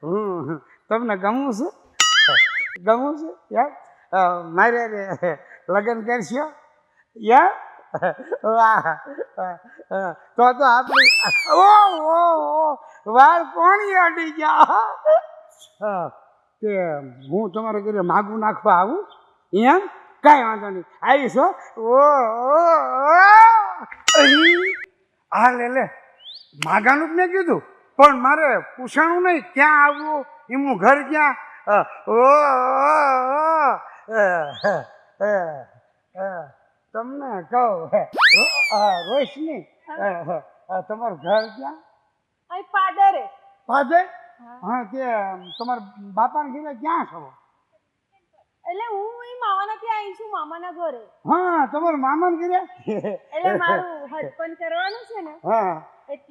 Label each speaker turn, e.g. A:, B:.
A: હું તમને ગમું છું ગમું છું યાર મારે લગ્ન કરશો યાર વાહ તો આપણી વાળ કોણ અડી ગયા કે હું તમારે ઘરે માગું નાખવા આવું એમ કાંઈ વાંધો નહીં આવીશ હા લે માગાનું જ મેં કીધું પણ મારે પૂછાણું નહીં ક્યાં આવવું એમનું ઘર ક્યાં તમને કહું રોશની તમારું ઘર ક્યાં
B: અહીં પાદરે.
A: પાદર હા તે તમારા બાપાને ઘરે ક્યાં છો
B: એટલે હું અહીં મામાના ત્યાં આવી છું, મામાના ઘરે.
A: હા તમારા મામાને ઘરે
B: એટલે મારું હસબન્ડ કરવાનું છે ને
A: હા
B: એટલે